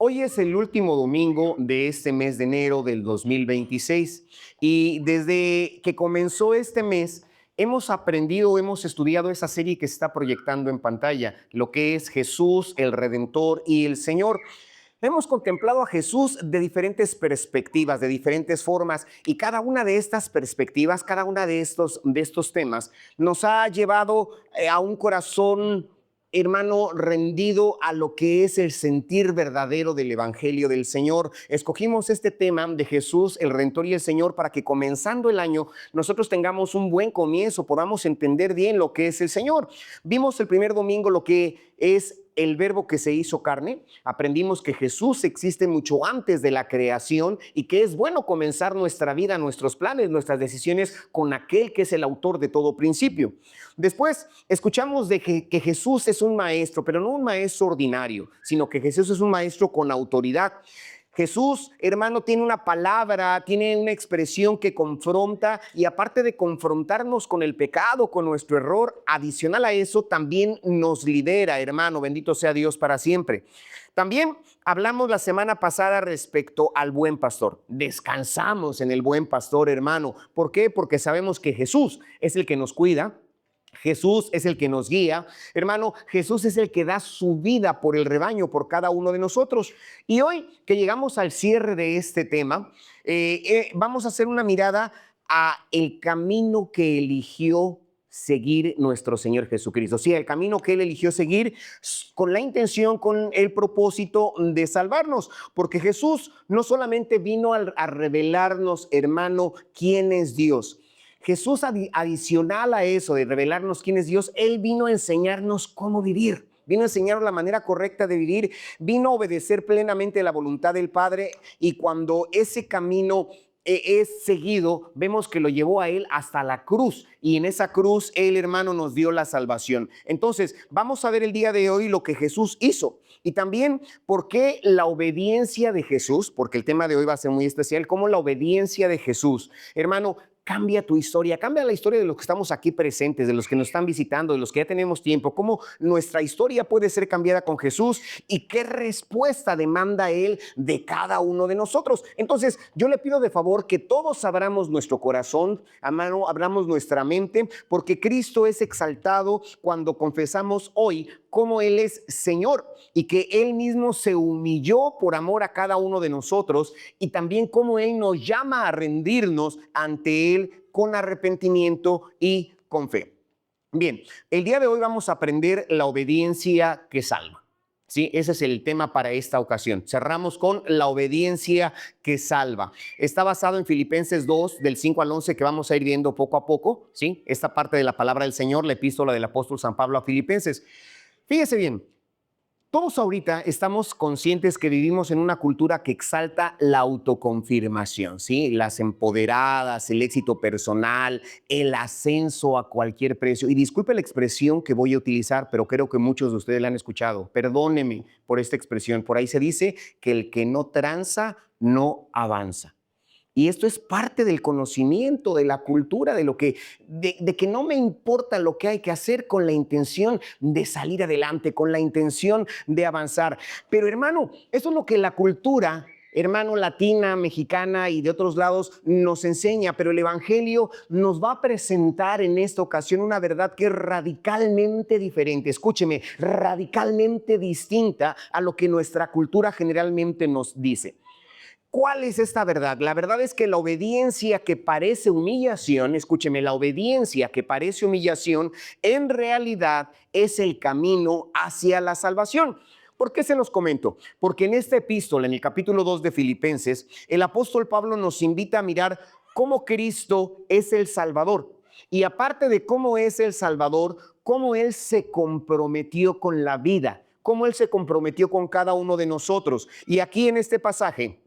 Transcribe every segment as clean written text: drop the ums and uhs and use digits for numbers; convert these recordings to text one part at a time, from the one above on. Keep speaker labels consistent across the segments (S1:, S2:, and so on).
S1: Hoy es el último domingo de este mes de enero del 2026 y desde que comenzó este mes hemos aprendido, hemos estudiado esa serie que se está proyectando en pantalla, lo que es Jesús, el Redentor y el Señor. Hemos contemplado a Jesús de diferentes perspectivas, de diferentes formas, y cada una de estas perspectivas, cada una de estos temas, nos ha llevado a un corazón, hermano, rendido a lo que es el sentir verdadero del Evangelio del Señor. Escogimos este tema de Jesús, el Redentor y el Señor, para que comenzando el año nosotros tengamos un buen comienzo, podamos entender bien lo que es el Señor. Vimos el primer domingo lo que es el verbo que se hizo carne. Aprendimos que Jesús existe mucho antes de la creación y que es bueno comenzar nuestra vida, nuestros planes, nuestras decisiones con aquel que es el autor de todo principio. Después escuchamos de que Jesús es un maestro, pero no un maestro ordinario, sino que Jesús es un maestro con autoridad. Jesús, hermano, tiene una palabra, tiene una expresión que confronta, y aparte de confrontarnos con el pecado, con nuestro error, adicional a eso también nos libera, hermano, bendito sea Dios para siempre. También hablamos la semana pasada respecto al buen pastor. Descansamos en el buen pastor, hermano. ¿Por qué? Porque sabemos que Jesús es el que nos cuida. Jesús es el que nos guía. Hermano, Jesús es el que da su vida por el rebaño, por cada uno de nosotros. Y hoy que llegamos al cierre de este tema, vamos a hacer una mirada a el camino que eligió seguir nuestro Señor Jesucristo. Sí, el camino que Él eligió seguir con la intención, con el propósito de salvarnos. Porque Jesús no solamente vino a revelarnos, hermano, quién es Dios. Jesús, adicional a eso de revelarnos quién es Dios, Él vino a enseñarnos cómo vivir. Vino a enseñarnos la manera correcta de vivir, vino a obedecer plenamente la voluntad del Padre, y cuando ese camino es seguido, vemos que lo llevó a Él hasta la cruz, y en esa cruz Él, hermano, nos dio la salvación. Entonces, vamos a ver el día de hoy lo que Jesús hizo, y también por qué la obediencia de Jesús, porque el tema de hoy va a ser muy especial, cómo la obediencia de Jesús, hermano, cambia tu historia, cambia la historia de los que estamos aquí presentes, de los que nos están visitando, de los que ya tenemos tiempo, cómo nuestra historia puede ser cambiada con Jesús y qué respuesta demanda Él de cada uno de nosotros. Entonces, yo le pido de favor que todos abramos nuestro corazón, abramos nuestra mente, porque Cristo es exaltado cuando confesamos hoy cómo Él es Señor y que Él mismo se humilló por amor a cada uno de nosotros, y también cómo Él nos llama a rendirnos ante Él con arrepentimiento y con fe. Bien, el día de hoy vamos a aprender la obediencia que salva. Sí, ese es el tema para esta ocasión. Cerramos con la obediencia que salva. Está basado en Filipenses 2, del 5 al 11, que vamos a ir viendo poco a poco. Sí, esta parte de la palabra del Señor, la epístola del apóstol San Pablo a Filipenses. Fíjese bien, todos ahorita estamos conscientes que vivimos en una cultura que exalta la autoconfirmación, ¿sí? Las empoderadas, el éxito personal, el ascenso a cualquier precio. Y disculpe la expresión que voy a utilizar, pero creo que muchos de ustedes la han escuchado. Perdóneme por esta expresión. Por ahí se dice que el que no tranza no avanza. Y esto es parte del conocimiento, de la cultura, de que no me importa lo que hay que hacer con la intención de salir adelante, con la intención de avanzar. Pero hermano, eso es lo que la cultura, hermano, latina, mexicana y de otros lados nos enseña, pero el Evangelio nos va a presentar en esta ocasión una verdad que es radicalmente diferente. Escúcheme, radicalmente distinta a lo que nuestra cultura generalmente nos dice. ¿Cuál es esta verdad? La verdad es que la obediencia que parece humillación, escúcheme, la obediencia que parece humillación, en realidad es el camino hacia la salvación. ¿Por qué se los comento? Porque en esta epístola, en el capítulo 2 de Filipenses, el apóstol Pablo nos invita a mirar cómo Cristo es el Salvador. Y aparte de cómo es el Salvador, cómo Él se comprometió con la vida, cómo Él se comprometió con cada uno de nosotros. Y aquí en este pasaje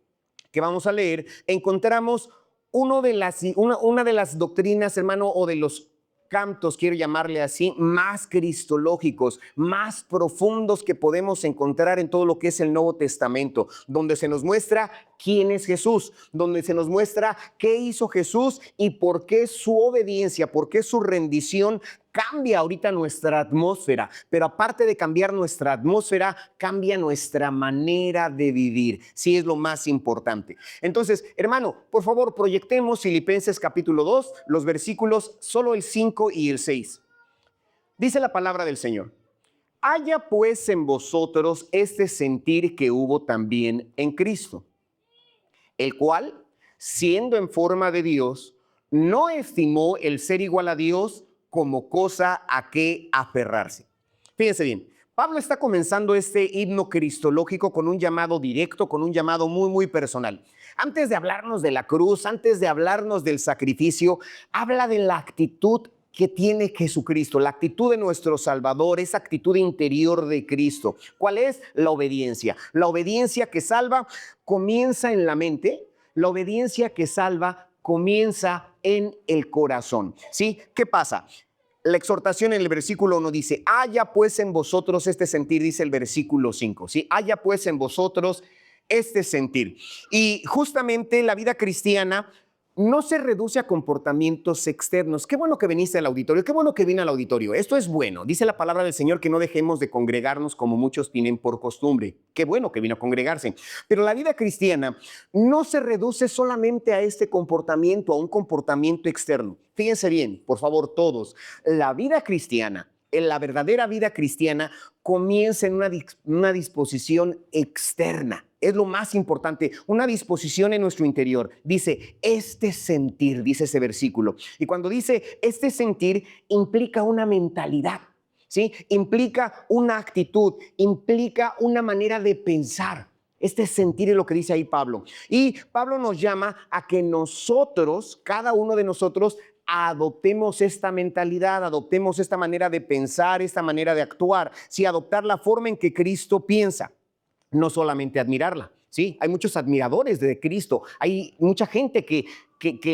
S1: que vamos a leer, encontramos una de las doctrinas, hermano, o de los cantos, quiero llamarle así, más cristológicos, más profundos que podemos encontrar en todo lo que es el Nuevo Testamento, donde se nos muestra quién es Jesús, donde se nos muestra qué hizo Jesús y por qué su obediencia, por qué su rendición cambia ahorita nuestra atmósfera, pero aparte de cambiar nuestra atmósfera, cambia nuestra manera de vivir. Sí, es lo más importante. Entonces, hermano, por favor, proyectemos Filipenses capítulo 2, los versículos solo el 5 y el 6. Dice la palabra del Señor: haya pues en vosotros este sentir que hubo también en Cristo, el cual, siendo en forma de Dios, no estimó el ser igual a Dios como cosa a que aferrarse. Fíjense bien, Pablo está comenzando este himno cristológico con un llamado directo, con un llamado muy personal. Antes de hablarnos de la cruz, antes de hablarnos del sacrificio, habla de la actitud que tiene Jesucristo, la actitud de nuestro Salvador, esa actitud interior de Cristo. ¿Cuál es? La obediencia. La obediencia que salva comienza en la mente, la obediencia que salva comienza en el corazón. ¿Sí? ¿Qué pasa? La exhortación en el versículo 1 dice: haya pues en vosotros este sentir, dice el versículo 5. ¿Sí? Haya pues en vosotros este sentir. Y justamente la vida cristiana no se reduce a comportamientos externos. Qué bueno que viniste al auditorio, qué bueno que vine al auditorio. Esto es bueno. Dice la palabra del Señor que no dejemos de congregarnos como muchos tienen por costumbre. Qué bueno que vino a congregarse. Pero la vida cristiana no se reduce solamente a este comportamiento, a un comportamiento externo. Fíjense bien, por favor, todos. La vida cristiana, en la verdadera vida cristiana, comienza en una disposición externa. Es lo más importante, una disposición en nuestro interior. Dice, este sentir, dice ese versículo. Y cuando dice este sentir, implica una mentalidad, ¿sí? Implica una actitud, implica una manera de pensar. Este sentir es lo que dice ahí Pablo. Y Pablo nos llama a que nosotros, cada uno de nosotros, adoptemos esta mentalidad, adoptemos esta manera de pensar, esta manera de actuar, sí, adoptar la forma en que Cristo piensa, no solamente admirarla. Sí, hay muchos admiradores de Cristo, hay mucha gente que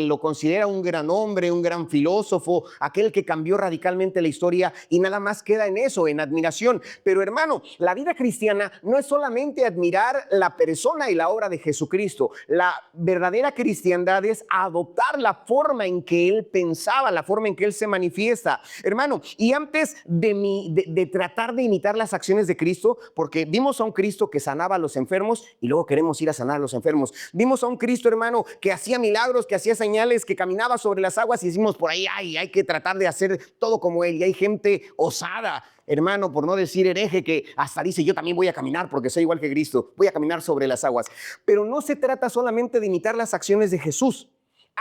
S1: lo considera un gran hombre, un gran filósofo, aquel que cambió radicalmente la historia, y nada más queda en eso, en admiración. Pero hermano, la vida cristiana no es solamente admirar la persona y la obra de Jesucristo. La verdadera cristiandad es adoptar la forma en que Él pensaba, la forma en que Él se manifiesta. Hermano, y antes de tratar de imitar las acciones de Cristo, porque vimos a un Cristo que sanaba a los enfermos y luego queremos ir a sanar a los enfermos. Vimos a un Cristo, hermano, que hacía milagros, que hacía señales, que caminaba sobre las aguas, y decimos por ahí, ay, hay que tratar de hacer todo como Él. Y hay gente osada, hermano, por no decir hereje, que hasta dice: yo también voy a caminar porque soy igual que Cristo, voy a caminar sobre las aguas. Pero no se trata solamente de imitar las acciones de Jesús.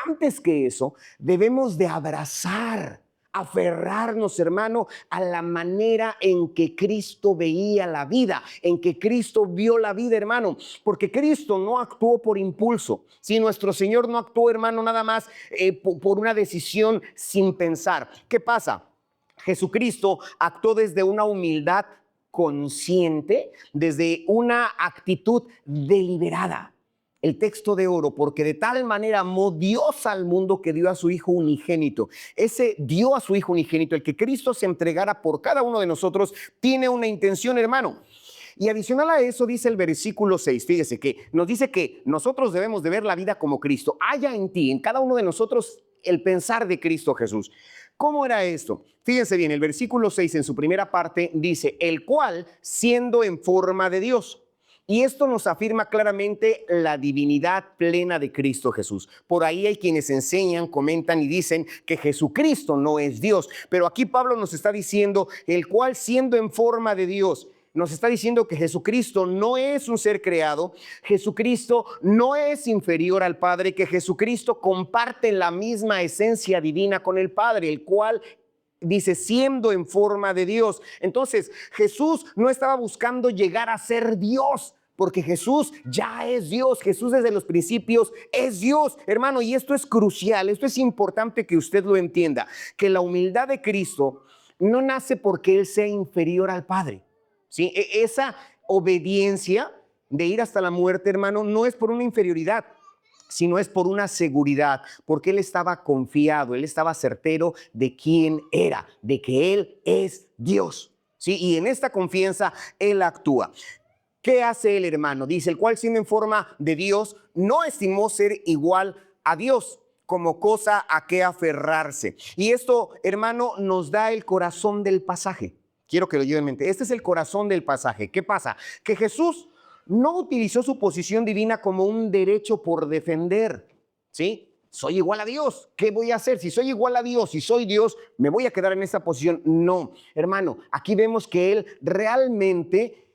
S1: Antes que eso, debemos de aferrarnos, hermano, a la manera en que Cristo veía la vida, en que Cristo vio la vida, hermano, porque Cristo no actuó por impulso. Si nuestro Señor no actuó, hermano, nada más por una decisión sin pensar. ¿Qué pasa? Jesucristo actuó desde una humildad consciente, desde una actitud deliberada. El texto de oro: porque de tal manera amó Dios al mundo que dio a su Hijo unigénito. Ese dio a su Hijo unigénito, el que Cristo se entregara por cada uno de nosotros, tiene una intención, hermano. Y adicional a eso dice el versículo 6, fíjese que nos dice que nosotros debemos de ver la vida como Cristo. Haya en ti, en cada uno de nosotros, el pensar de Cristo Jesús. ¿Cómo era esto? Fíjense bien, el versículo 6 en su primera parte dice: el cual, siendo en forma de Dios. Y esto nos afirma claramente la divinidad plena de Cristo Jesús. Por ahí hay quienes enseñan, comentan y dicen que Jesucristo no es Dios. Pero aquí Pablo nos está diciendo: el cual, siendo en forma de Dios. Nos está diciendo que Jesucristo no es un ser creado, Jesucristo no es inferior al Padre, que Jesucristo comparte la misma esencia divina con el Padre, el cual dice siendo en forma de Dios. Entonces Jesús no estaba buscando llegar a ser Dios, porque Jesús ya es Dios. Jesús desde los principios es Dios, hermano, y esto es crucial, esto es importante que usted lo entienda, que la humildad de Cristo no nace porque Él sea inferior al Padre. ¿Sí? Esa obediencia de ir hasta la muerte, hermano, no es por una inferioridad, sino es por una seguridad, porque Él estaba confiado, Él estaba certero de quién era, de que Él es Dios. ¿Sí? Y en esta confianza Él actúa. ¿Qué hace el hermano? Dice: el cual, siendo en forma de Dios, no estimó ser igual a Dios como cosa a qué aferrarse. Y esto, hermano, nos da el corazón del pasaje. Quiero que lo lleven en mente. Este es el corazón del pasaje. ¿Qué pasa? Que Jesús no utilizó su posición divina como un derecho por defender, ¿sí? Soy igual a Dios. ¿Qué voy a hacer? Si soy igual a Dios, si soy Dios, ¿me voy a quedar en esa posición? No, hermano, aquí vemos que Él realmente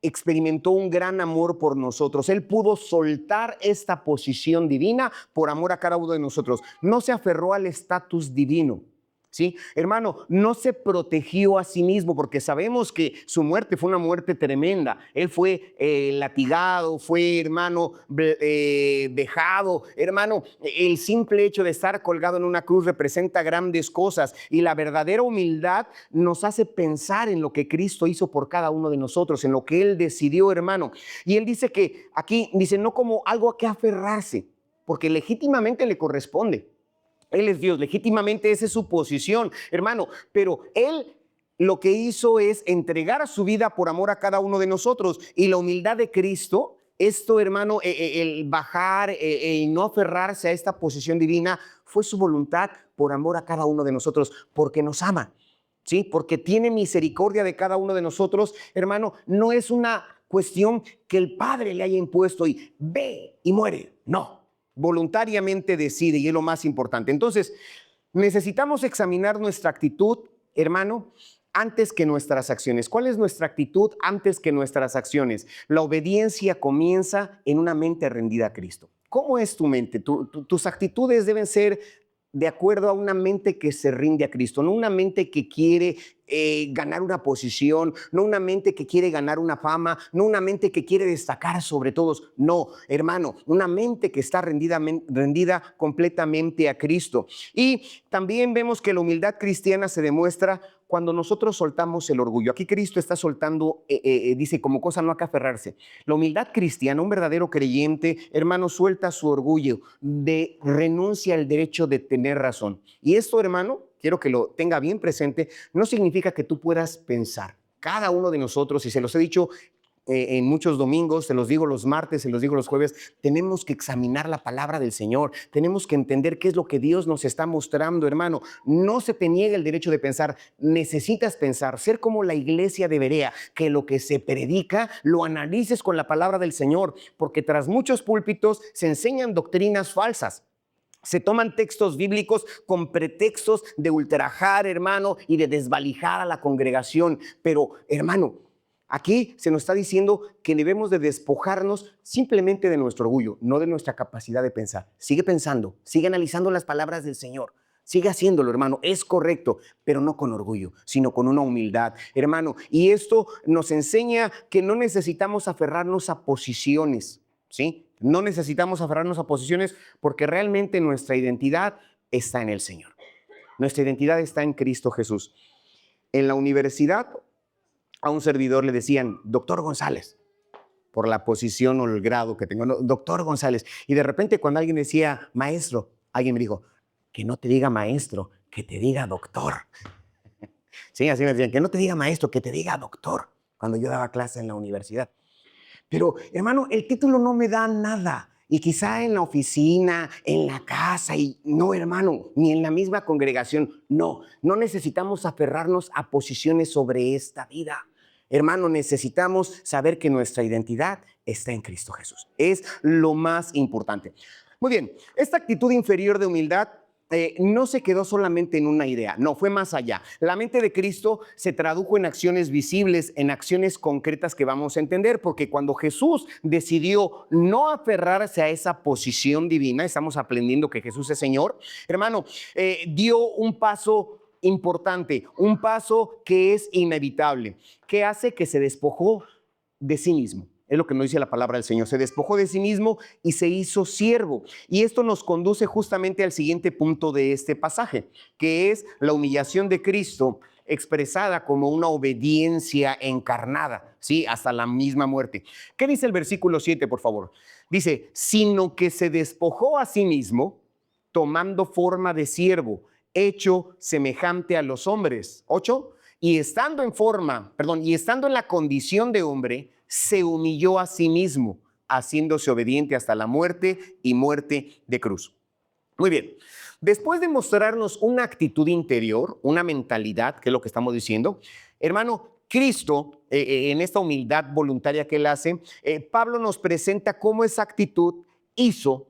S1: experimentó un gran amor por nosotros. Él pudo soltar esta posición divina por amor a cada uno de nosotros. No se aferró al estatus divino. ¿Sí? Hermano, no se protegió a sí mismo porque sabemos que su muerte fue una muerte tremenda. Él fue latigado, fue, hermano, dejado. Hermano, el simple hecho de estar colgado en una cruz representa grandes cosas y la verdadera humildad nos hace pensar en lo que Cristo hizo por cada uno de nosotros, en lo que Él decidió, hermano. Y Él dice que aquí, dice, no como algo a que aferrarse, porque legítimamente le corresponde. Él es Dios, legítimamente esa es su posición, hermano, pero Él lo que hizo es entregar su vida por amor a cada uno de nosotros y la humildad de Cristo, esto, hermano, el bajar y no aferrarse a esta posición divina fue su voluntad por amor a cada uno de nosotros, porque nos ama, ¿sí? Porque tiene misericordia de cada uno de nosotros, hermano, no es una cuestión que el Padre le haya impuesto y ve y muere, no. Voluntariamente decide y es lo más importante. Entonces, necesitamos examinar nuestra actitud, hermano, antes que nuestras acciones. ¿Cuál es nuestra actitud antes que nuestras acciones? La obediencia comienza en una mente rendida a Cristo. ¿Cómo es tu mente? Tus actitudes deben ser de acuerdo a una mente que se rinde a Cristo, no una mente que quiere ganar una posición, no una mente que quiere ganar una fama, no una mente que quiere destacar sobre todos. No, hermano, una mente que está rendida completamente a Cristo. Y también vemos que la humildad cristiana se demuestra cuando nosotros soltamos el orgullo. Aquí Cristo está soltando, dice, como cosa no a que aferrarse. La humildad cristiana, un verdadero creyente, hermano, suelta su orgullo, renuncia al derecho de tener razón. Y esto, hermano, quiero que lo tenga bien presente, no significa que tú puedas pensar. Cada uno de nosotros, y se los he dicho en muchos domingos, se los digo los martes, se los digo los jueves, tenemos que examinar la palabra del Señor, tenemos que entender qué es lo que Dios nos está mostrando, hermano. No se te niega el derecho de pensar, necesitas pensar, ser como la iglesia de Berea, que lo que se predica lo analices con la palabra del Señor, porque tras muchos púlpitos se enseñan doctrinas falsas. Se toman textos bíblicos con pretextos de ultrajar, hermano, y de desvalijar a la congregación. Pero, hermano, aquí se nos está diciendo que debemos de despojarnos simplemente de nuestro orgullo, no de nuestra capacidad de pensar. Sigue pensando, sigue analizando las palabras del Señor. Sigue haciéndolo, hermano, es correcto, pero no con orgullo, sino con una humildad, hermano. Y esto nos enseña que no necesitamos aferrarnos a posiciones, ¿sí? No necesitamos aferrarnos a posiciones porque realmente nuestra identidad está en el Señor. Nuestra identidad está en Cristo Jesús. En la universidad a un servidor le decían, doctor González, por la posición o el grado que tengo, no, doctor González. Y de repente cuando alguien decía maestro, alguien me dijo, que no te diga maestro, que te diga doctor. Sí, así me decían, que no te diga maestro, que te diga doctor, cuando yo daba clase en la universidad. Pero, hermano, el título no me da nada. Y quizá en la oficina, en la casa, y no, hermano, ni en la misma congregación. No, no necesitamos aferrarnos a posiciones sobre esta vida. Hermano, necesitamos saber que nuestra identidad está en Cristo Jesús. Es lo más importante. Muy bien, esta actitud inferior de humildad no se quedó solamente en una idea, no, fue más allá. La mente de Cristo se tradujo en acciones visibles, en acciones concretas que vamos a entender, porque cuando Jesús decidió no aferrarse a esa posición divina, estamos aprendiendo que Jesús es Señor, hermano, dio un paso importante, un paso que es inevitable, que hace que se despojó de sí mismo. Es lo que nos dice la palabra del Señor. Se despojó de sí mismo y se hizo siervo. Y esto nos conduce justamente al siguiente punto de este pasaje, que es la humillación de Cristo expresada como una obediencia encarnada, ¿sí? Hasta la misma muerte. ¿Qué dice el versículo 7, por favor? Dice, sino que se despojó a sí mismo, tomando forma de siervo, hecho semejante a los hombres. 8. Y estando en la condición de hombre, se humilló a sí mismo, haciéndose obediente hasta la muerte y muerte de cruz. Muy bien. Después de mostrarnos una actitud interior, una mentalidad, que es lo que estamos diciendo, hermano, Cristo, en esta humildad voluntaria que él hace, Pablo nos presenta cómo esa actitud hizo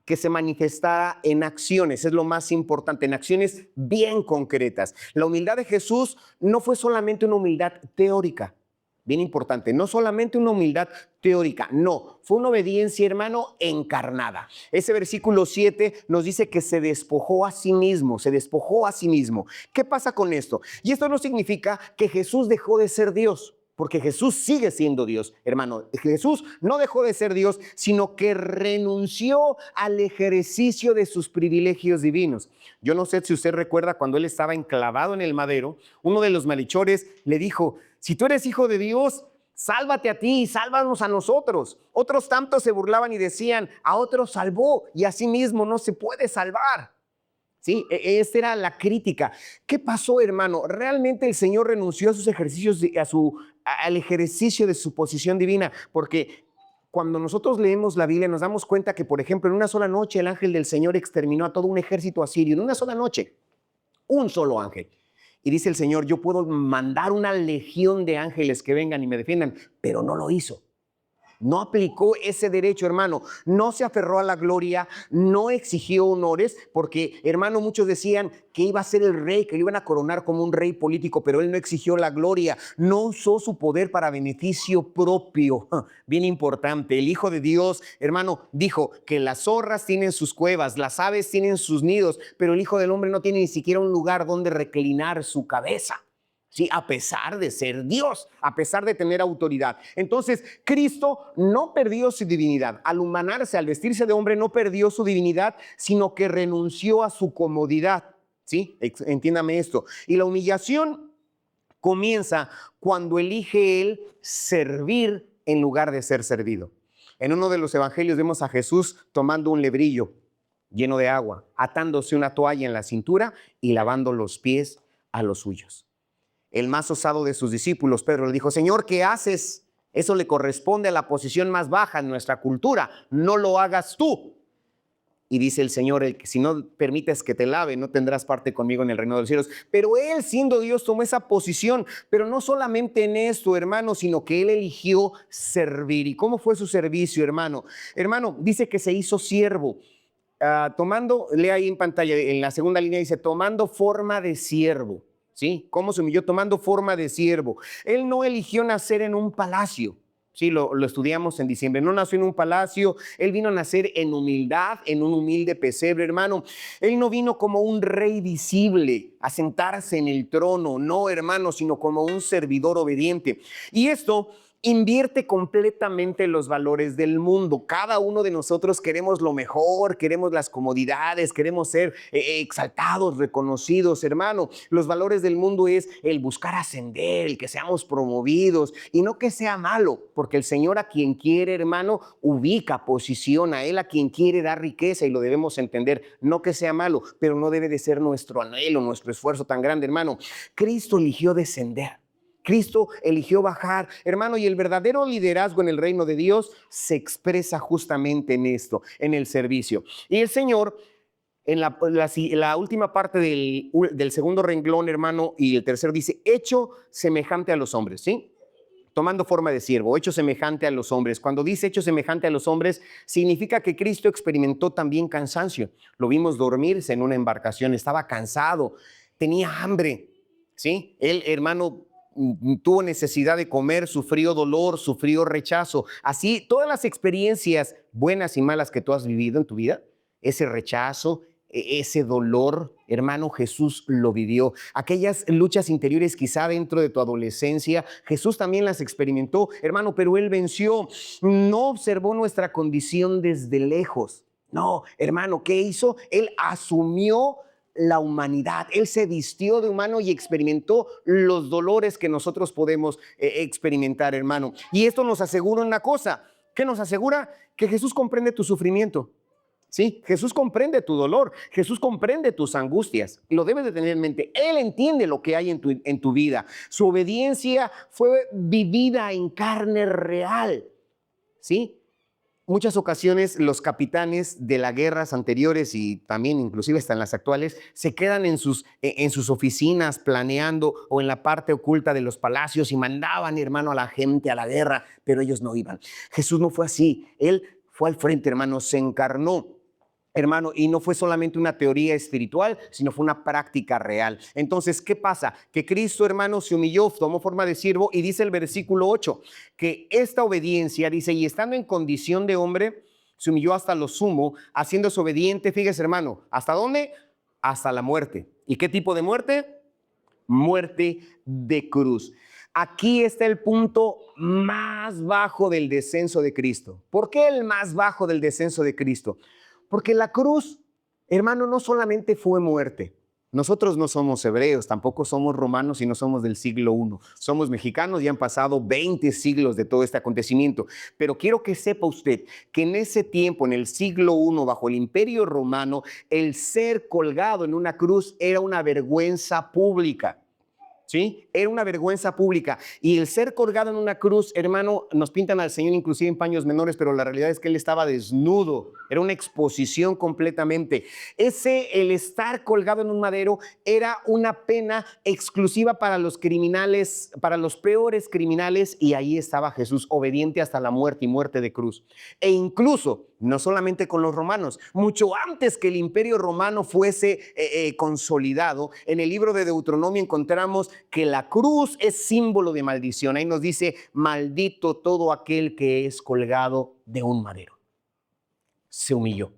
S1: que se manifestara en acciones, es lo más importante, en acciones bien concretas. La humildad de Jesús no fue solamente una humildad teórica, bien importante, no solamente una humildad teórica, no, fue una obediencia, hermano, encarnada. Ese versículo 7 nos dice que se despojó a sí mismo, se despojó a sí mismo. ¿Qué pasa con esto? Y esto no significa que Jesús dejó de ser Dios, porque Jesús sigue siendo Dios, hermano. Jesús no dejó de ser Dios, sino que renunció al ejercicio de sus privilegios divinos. Yo no sé si usted recuerda cuando él estaba enclavado en el madero, uno de los malhechores le dijo, si tú eres hijo de Dios, sálvate a ti y sálvanos a nosotros. Otros tantos se burlaban y decían, a otros salvó y a sí mismo no se puede salvar. Sí, esta era la crítica. ¿Qué pasó, hermano? Realmente el Señor renunció a sus ejercicios, al ejercicio de su posición divina, porque cuando nosotros leemos la Biblia nos damos cuenta que, por ejemplo, en una sola noche el ángel del Señor exterminó a todo un ejército asirio, en una sola noche, un solo ángel. Y dice el Señor, yo puedo mandar una legión de ángeles que vengan y me defiendan, pero no lo hizo. No aplicó ese derecho, hermano. No se aferró a la gloria, no exigió honores, porque, hermano, muchos decían que iba a ser el rey, que lo iban a coronar como un rey político, pero él no exigió la gloria, no usó su poder para beneficio propio. Bien importante, el Hijo de Dios, hermano, dijo que las zorras tienen sus cuevas, las aves tienen sus nidos, pero el Hijo del Hombre no tiene ni siquiera un lugar donde reclinar su cabeza. Sí, a pesar de ser Dios, a pesar de tener autoridad. Entonces, Cristo no perdió su divinidad. Al humanarse, al vestirse de hombre, no perdió su divinidad, sino que renunció a su comodidad. ¿Sí? Entiéndame esto. Y la humillación comienza cuando elige él servir en lugar de ser servido. En uno de los evangelios vemos a Jesús tomando un lebrillo lleno de agua, atándose una toalla en la cintura y lavando los pies a los suyos. El más osado de sus discípulos, Pedro, le dijo, Señor, ¿qué haces? Eso le corresponde a la posición más baja en nuestra cultura. No lo hagas tú. Y dice el Señor, si no permites que te lave, no tendrás parte conmigo en el reino de los cielos. Pero él, siendo Dios, tomó esa posición. Pero no solamente en esto, hermano, sino que él eligió servir. ¿Y cómo fue su servicio, hermano? Hermano, dice que se hizo siervo. Lee ahí en pantalla, en la segunda línea dice, tomando forma de siervo. ¿Sí? ¿Cómo se humilló? Tomando forma de siervo. Él no eligió nacer en un palacio. Sí, lo estudiamos en diciembre. No nació en un palacio. Él vino a nacer en humildad, en un humilde pesebre, hermano. Él no vino como un rey visible a sentarse en el trono. No, hermano, sino como un servidor obediente. Y esto invierte completamente los valores del mundo. Cada uno de nosotros queremos lo mejor, queremos las comodidades, queremos ser exaltados, reconocidos, hermano. Los valores del mundo es el buscar ascender, el que seamos promovidos y no que sea malo, porque el Señor a quien quiere, hermano, ubica, posiciona, Él a quien quiere dar riqueza y lo debemos entender, no que sea malo, pero no debe de ser nuestro anhelo, nuestro esfuerzo tan grande, hermano. Cristo eligió descender. Cristo eligió bajar, hermano, y el verdadero liderazgo en el reino de Dios se expresa justamente en esto, en el servicio. Y el Señor, en la última parte del segundo renglón, hermano, y el tercero dice, hecho semejante a los hombres, ¿sí? Tomando forma de siervo, hecho semejante a los hombres. Cuando dice hecho semejante a los hombres, significa que Cristo experimentó también cansancio. Lo vimos dormirse en una embarcación, estaba cansado, tenía hambre, ¿sí? Él, hermano, tuvo necesidad de comer, sufrió dolor, sufrió rechazo. Así, todas las experiencias buenas y malas que tú has vivido en tu vida, ese rechazo, ese dolor, hermano, Jesús lo vivió. Aquellas luchas interiores quizá dentro de tu adolescencia, Jesús también las experimentó, hermano, pero Él venció. No observó nuestra condición desde lejos. No, hermano, ¿qué hizo? Él asumió la humanidad. Él se vistió de humano y experimentó los dolores que nosotros podemos experimentar, hermano. Y esto nos asegura una cosa. ¿Qué nos asegura? Que Jesús comprende tu sufrimiento. Sí, Jesús comprende tu dolor, Jesús comprende tus angustias, lo debes de tener en mente. Él entiende lo que hay en tu vida. Su obediencia fue vivida en carne real, ¿sí? muchas ocasiones los capitanes de las guerras anteriores y también inclusive hasta en las actuales se quedan en sus oficinas planeando o en la parte oculta de los palacios y mandaban, hermano, a la gente a la guerra, pero ellos no iban. Jesús no fue así. Él fue al frente, hermano, se encarnó. Hermano, y no fue solamente una teoría espiritual, sino fue una práctica real. Entonces, ¿qué pasa? Que Cristo, hermano, se humilló, tomó forma de siervo y dice el versículo 8, que esta obediencia, dice, y estando en condición de hombre, se humilló hasta lo sumo, haciéndose obediente, fíjese, hermano, ¿hasta dónde? Hasta la muerte. ¿Y qué tipo de muerte? Muerte de cruz. Aquí está el punto más bajo del descenso de Cristo. ¿Por qué el más bajo del descenso de Cristo? Porque la cruz, hermano, no solamente fue muerte. Nosotros no somos hebreos, tampoco somos romanos y no somos del siglo I. Somos mexicanos y han pasado 20 siglos de todo este acontecimiento. Pero quiero que sepa usted que en ese tiempo, en el siglo I, bajo el Imperio Romano, el ser colgado en una cruz era una vergüenza pública. ¿Sí? Era una vergüenza pública. Y el ser colgado en una cruz, hermano, nos pintan al Señor inclusive en paños menores, pero la realidad es que Él estaba desnudo. Era una exposición completamente. El estar colgado en un madero era una pena exclusiva para los criminales, para los peores criminales, y ahí estaba Jesús, obediente hasta la muerte y muerte de cruz. E incluso, no solamente con los romanos, mucho antes que el Imperio Romano fuese consolidado, en el libro de Deuteronomio encontramos que la cruz es símbolo de maldición. Ahí nos dice, maldito todo aquel que es colgado de un madero. Se humilló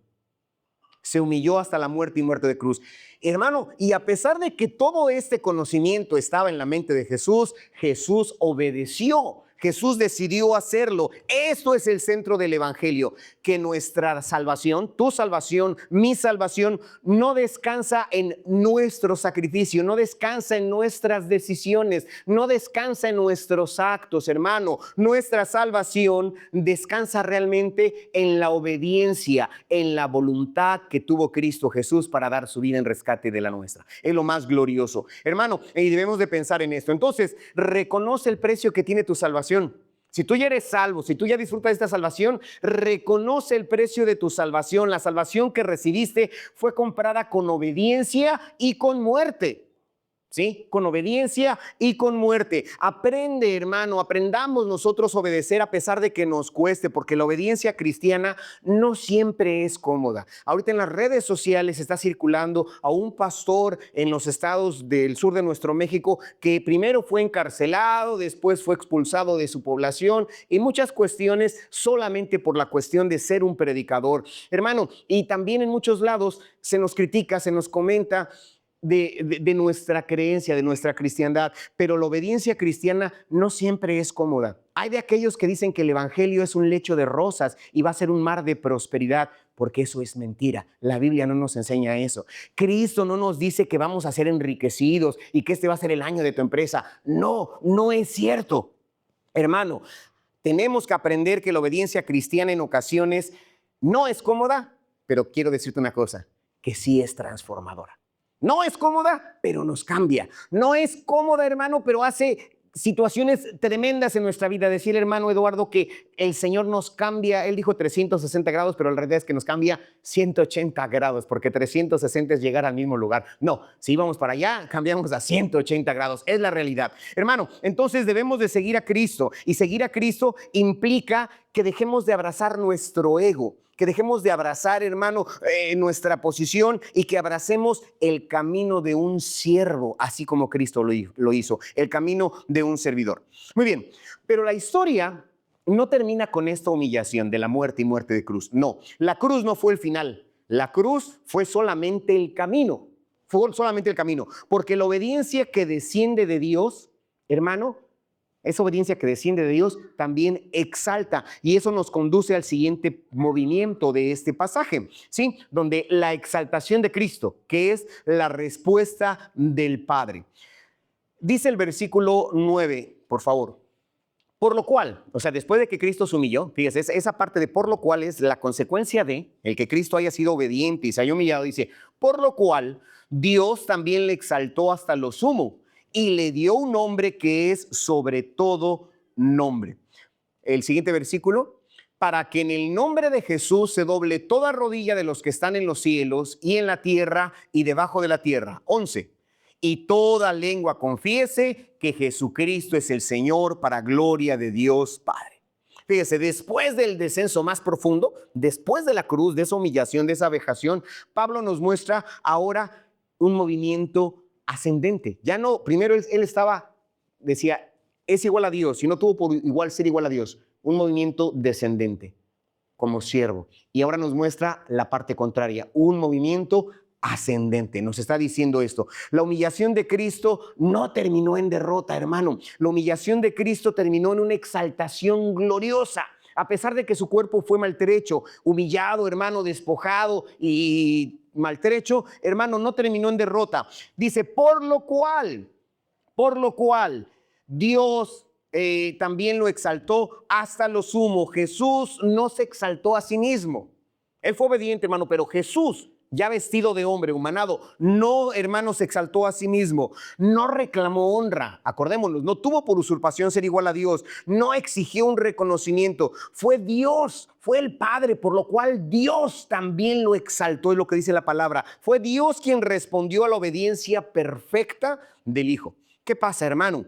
S1: hasta la muerte y muerte de cruz. Hermano, y a pesar de que todo este conocimiento estaba en la mente de Jesús, Jesús obedeció. Jesús decidió hacerlo. Esto es el centro del evangelio, que nuestra salvación, tu salvación, mi salvación, no descansa en nuestro sacrificio, no descansa en nuestras decisiones, no descansa en nuestros actos, hermano. Nuestra salvación descansa realmente en la obediencia, en la voluntad que tuvo Cristo Jesús para dar su vida en rescate de la nuestra. Es lo más glorioso, hermano, y debemos de pensar en esto. Entonces, reconoce el precio que tiene tu salvación. Si tú ya eres salvo, si tú ya disfrutas de esta salvación, reconoce el precio de tu salvación. La salvación que recibiste fue comprada con obediencia y con muerte. ¿Sí? Con obediencia y con muerte. Aprende, hermano, aprendamos nosotros a obedecer a pesar de que nos cueste, porque la obediencia cristiana no siempre es cómoda. Ahorita en las redes sociales está circulando a un pastor en los estados del sur de nuestro México que primero fue encarcelado, después fue expulsado de su población y muchas cuestiones solamente por la cuestión de ser un predicador. Hermano, y también en muchos lados se nos critica, se nos comenta de nuestra creencia, de nuestra cristiandad, pero la obediencia cristiana no siempre es cómoda. Hay de aquellos que dicen que el evangelio es un lecho de rosas y va a ser un mar de prosperidad, porque eso es mentira. La Biblia no nos enseña eso. Cristo no nos dice que vamos a ser enriquecidos y que este va a ser el año de tu empresa. No, no es cierto. Hermano, tenemos que aprender que la obediencia cristiana en ocasiones no es cómoda, pero quiero decirte una cosa, que sí es transformadora. No es cómoda, pero nos cambia. No es cómoda, hermano, pero hace situaciones tremendas en nuestra vida. Decir, hermano Eduardo, que el Señor nos cambia. Él dijo 360 grados, pero la realidad es que nos cambia 180 grados, porque 360 es llegar al mismo lugar. No, si íbamos para allá, cambiamos a 180 grados. Es la realidad. Hermano, entonces debemos de seguir a Cristo. Y seguir a Cristo implica que dejemos de abrazar nuestro ego, que dejemos de abrazar, hermano, nuestra posición y que abracemos el camino de un siervo, así como Cristo lo hizo, el camino de un servidor. Muy bien, pero la historia no termina con esta humillación de la muerte y muerte de cruz. No, la cruz no fue el final. La cruz fue solamente el camino. Fue solamente el camino, porque la obediencia que desciende de Dios, hermano, esa obediencia que desciende de Dios también exalta, y eso nos conduce al siguiente movimiento de este pasaje, ¿sí? Donde la exaltación de Cristo, que es la respuesta del Padre. Dice el versículo 9, por favor. Por lo cual, o sea, después de que Cristo se humilló, fíjese, esa parte de por lo cual es la consecuencia de el que Cristo haya sido obediente y se haya humillado. Dice, por lo cual Dios también le exaltó hasta lo sumo y le dio un nombre que es sobre todo nombre. El siguiente versículo, para que en el nombre de Jesús se doble toda rodilla de los que están en los cielos y en la tierra y debajo de la tierra. 11. Y toda lengua confiese que Jesucristo es el Señor, para gloria de Dios Padre. Fíjese, después del descenso más profundo, después de la cruz, de esa humillación, de esa vejación, Pablo nos muestra ahora un movimiento ascendente. Ya no, primero él estaba, decía, es igual a Dios, y no tuvo por igual ser igual a Dios. Un movimiento descendente, como siervo. Y ahora nos muestra la parte contraria, un movimiento ascendente. Nos está diciendo esto. La humillación de Cristo no terminó en derrota, hermano. La humillación de Cristo terminó en una exaltación gloriosa. A pesar de que su cuerpo fue maltrecho, humillado, hermano, despojado y maltrecho, hermano, no terminó en derrota. Dice, por lo cual, Dios también lo exaltó hasta lo sumo. Jesús no se exaltó a sí mismo. Él fue obediente, hermano, pero Jesús, ya vestido de hombre, humanado, no, hermano, se exaltó a sí mismo, no reclamó honra, acordémonos, no tuvo por usurpación ser igual a Dios, no exigió un reconocimiento, fue Dios, fue el Padre, por lo cual Dios también lo exaltó, es lo que dice la palabra, fue Dios quien respondió a la obediencia perfecta del Hijo. ¿Qué pasa, hermano?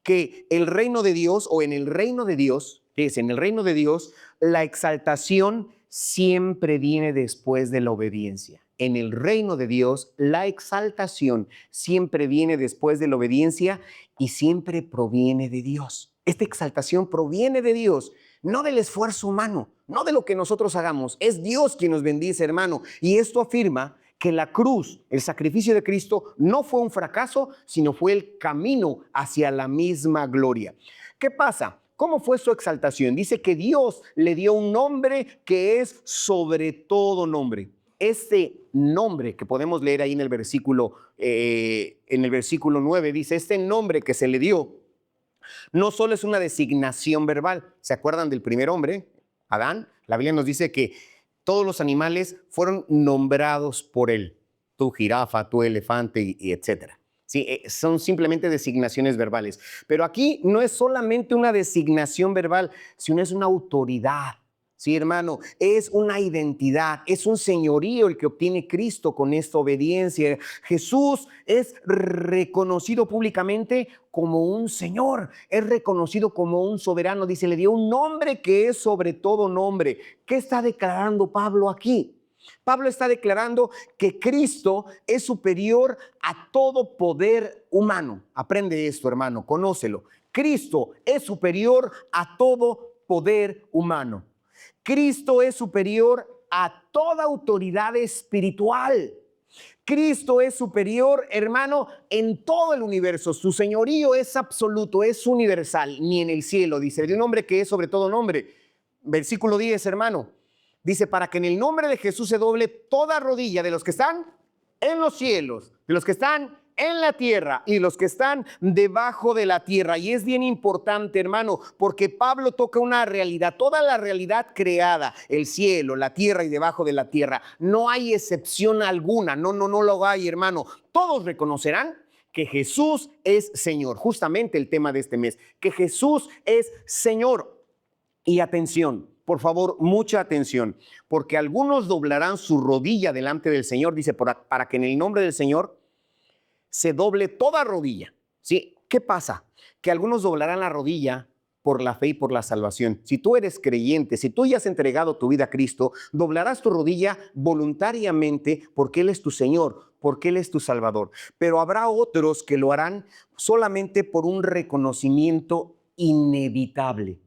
S1: Que el reino de Dios, o en el reino de Dios, fíjese, en el reino de Dios, la exaltación siempre viene después de la obediencia. En el reino de Dios, la exaltación siempre viene después de la obediencia y siempre proviene de Dios. Esta exaltación proviene de Dios, no del esfuerzo humano, no de lo que nosotros hagamos. Es Dios quien nos bendice, hermano. Y esto afirma que la cruz, el sacrificio de Cristo, no fue un fracaso, sino fue el camino hacia la misma gloria. ¿Qué pasa? ¿Cómo fue su exaltación? Dice que Dios le dio un nombre que es sobre todo nombre. Este nombre que podemos leer ahí en el versículo 9, dice, este nombre que se le dio no solo es una designación verbal. ¿Se acuerdan del primer hombre, Adán? La Biblia nos dice que todos los animales fueron nombrados por él. Tú jirafa, tú elefante y etcétera. Sí, son simplemente designaciones verbales. Pero aquí no es solamente una designación verbal, sino es una autoridad. Sí, hermano, es una identidad, es un señorío el que obtiene Cristo con esta obediencia. Jesús es reconocido públicamente como un Señor, es reconocido como un soberano. Dice, le dio un nombre que es sobre todo nombre. ¿Qué está declarando Pablo aquí? Pablo está declarando que Cristo es superior a todo poder humano. Aprende esto, hermano, conócelo. Cristo es superior a todo poder humano. Cristo es superior a toda autoridad espiritual. Cristo es superior, hermano, en todo el universo. Su señorío es absoluto, es universal, ni en el cielo. Dice, de un nombre que es sobre todo nombre. Versículo 10, hermano. Dice, para que en el nombre de Jesús se doble toda rodilla de los que están en los cielos, de los que están en la tierra y los que están debajo de la tierra. Y es bien importante, hermano, porque Pablo toca una realidad, toda la realidad creada, el cielo, la tierra y debajo de la tierra. No hay excepción alguna, no lo hay, hermano. Todos reconocerán que Jesús es Señor. Justamente el tema de este mes, que Jesús es Señor. Y atención, por favor, mucha atención, porque algunos doblarán su rodilla delante del Señor, dice, para que en el nombre del Señor se doble toda rodilla. ¿Sí? ¿Qué pasa? Que algunos doblarán la rodilla por la fe y por la salvación. Si tú eres creyente, si tú ya has entregado tu vida a Cristo, doblarás tu rodilla voluntariamente porque Él es tu Señor, porque Él es tu Salvador. Pero habrá otros que lo harán solamente por un reconocimiento inevitable.